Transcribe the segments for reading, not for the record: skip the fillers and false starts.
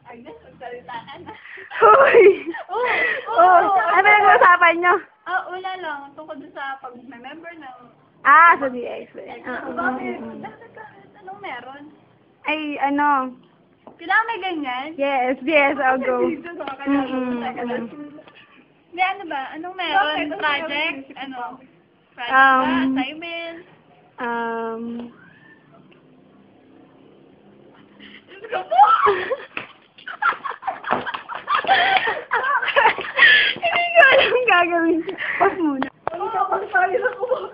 Agnes, magsalitaan na. Hoy! Ano pinag-uusapan nyo? Wala lang. Tungkol sa pag-member ng... Sa DX. Bakit? Anong meron? Ay, ano? Kailangan may ganyan? Yes, I'll go. Hindi, ano ba? Anong meron? Project? Ano? Project ba? Assignment? Ito po! Hindi ko alam gagawin. Pause muna. Pagpapagpayo ko.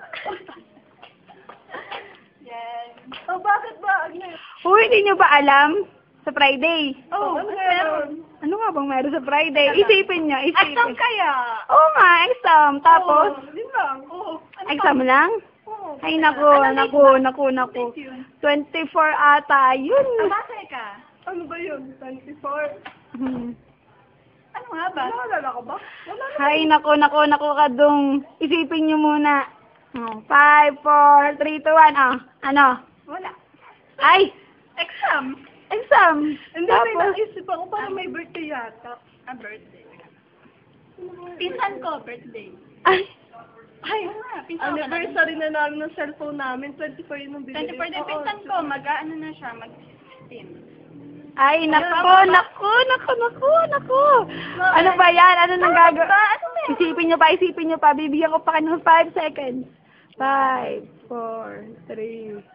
Yan. Bakit ba, Agnes? Hindi nyo ba alam? Sa Friday. Ano meron? Ano nga bang meron sa Friday? Isipin nyo, isipin. Exam kaya? Oo nga, exam. Tapos, Yun lang. exam lang? Ay, naku. 24 ata. Yun. Base ka? Ano ba yun? 24? Ano nga ba? Naalala ko ba? Ay, naku ka dong. Isipin nyo muna. 5, 4, 3, 2, 1. Ano? Wala. Ay! Exam? Hindi, may naisip ako parang may birthday yata. Birthday. Pinsan ko, birthday. Ay, pinsan ko. Anniversary na namin ng cellphone namin. 24 yun ang binili. 24 pinsan ko. Mag-ano na siya, mag-16. Ay, naku. Ano ba yan? Ano nang gagawin? Isipin nyo pa. Bibigyan ko pa kayo ng 5 seconds. 5, 4, 3,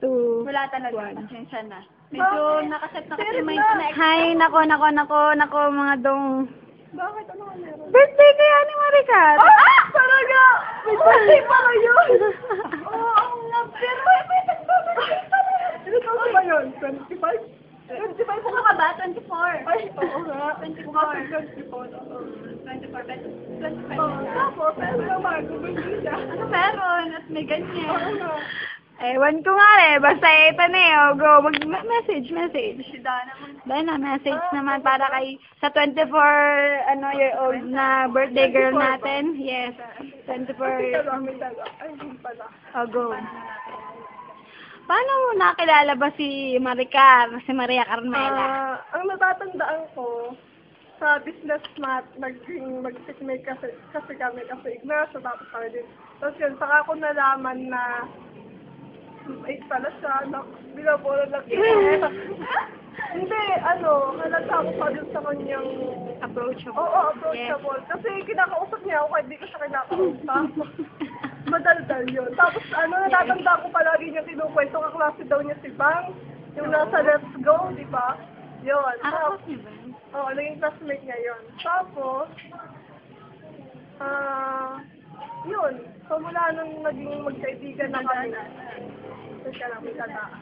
2, wala talaga. Pasensya na. Medyo nakaset na kasi may na-exam. Hay, naku, mga dong. Bakit? Ano nga meron? Birthday kaya ni Maricar. Talaga! May birthday pa ngayon! Ang love. Pero may birthday pala. Ano ba yun? 25? 25 ka ba? 24. Ay, oo nga. 24. 25. Tapos, pero naman, birthday siya. Ano meron? At may ganyan. Ewan ko nga basta ito na go. Mag-message. Si Dana mo. Dahil message naman para kay sa 24-year-old na birthday girl natin. Yes, 24. Ay, hindi pala. Go. Paano mo nakilala ba si Maricar, si Maria Carmela? Ang natatandaan ko, sa business mat, mag-tikmate kasi kami Ignacio, tapos kami din. Tapos yun, saka ko nalaman na pala siya, binabola lang Hindi, halata ko pa dun sa kanyang Approachable. Oo, approachable. Yes. Kasi kinakausap niya ako, hindi ko siya kinakausap. Madaldal yun. Tapos natatanda ko palagi niya kinukwento, kaklase daw niya si Bang. Yung nasa Let's Go, di ba? Yun. Tapos niya ba? Oo, naging classmate niya yun. Tapos, yun. So mula nung naging magkaibigan na kami. Teka lang, may tataan.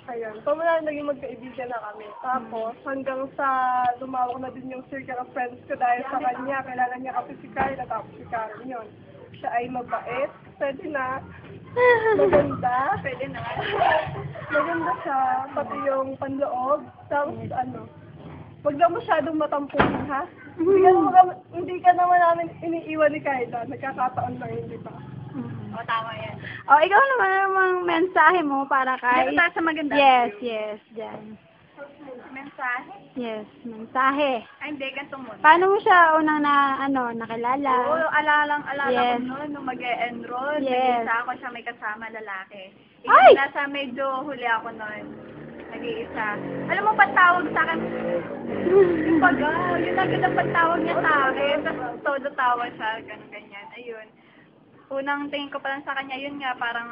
Ayan. So mula nung naging magkaibigan na kami. Tapos, hanggang sa lumawak na din yung circle of friends ko dahil sa kanya. Kilala niya kasi si Carla, tapos si Karen yun. Siya ay mabait. Pwede na. Maganda. Pwede na. Maganda siya. Pati yung panloob. Tapos wag lang masyadong matampuhin, ha? Hindi ka naman namin iniiwan ni Kayla. Nagkakataon lang, hindi ba? Tama yan. Ikaw naman namang mensahe mo para kay... Mensahe sa maganda. Yes, dyan. Mensahe? Yes, mensahe. Ay, hindi, ganito muna. Paano mo siya unang nakilala? Oo, alala yes. ko noon, nung mag-e-enroll, yes. nag-isa ako siya may kasama lalaki. Ay! Nasa medyo huli ako noon. Nag-iisa. Alam mo, patawag sa akin, yung baga, yun agad ang patawag niya sa akin. Tapos todo tawa siya, ganyan. Ayun. Unang tingin ko pa lang sa kanya, yun nga, parang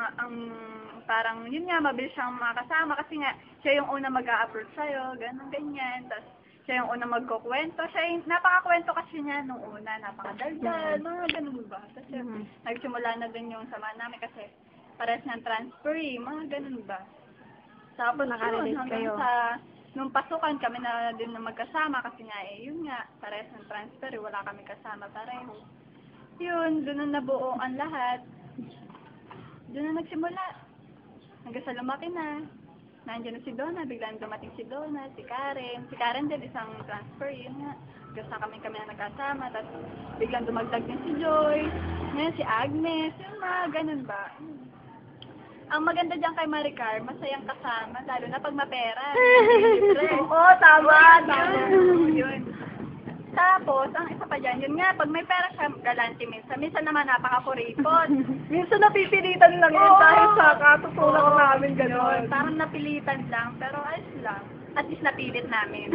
yun nga, mabilis siyang makasama kasi nga, siya yung una mag-a-approach sa'yo, ganyan. Tapos, siya yung una magkukwento. Napakakwento kasi niya nung una, napakadaldal, mga ganun ba. Tapos, nagsimula na din yung sama namin kasi pares ng transfer, mga ganun ba. Tapos, nakarelate kayo. Sa, nung pasukan, kami na din na magkasama kasi nga, yun nga, pares ng transfer, wala kami kasama pareho. Yun, doon na nabuo ang lahat. Doon na nagsimula. Hanggang sa lumaki na. Nandiyan na si Donna, biglang dumating si Donna, si Karen. Si Karen din isang transfer, yun nga. Kasi kami na nagkasama, tapos biglang dumagdag din si Joy, ngayon si Agnes, yung mga ganun ba. Ang maganda dyan kay Maricar, masayang kasama, lalo na pag mapera. Oo, tama. Yun. Tapos, ang isa pa dyan, yun nga, pag may pera siya, galante minsan. Minsan naman napaka-kuripot. Minsan napipilitan lang yun Oo. dahil sa katutulak namin Yun, gano'n. parang napilitan lang, pero ayos lang. At least napilit namin.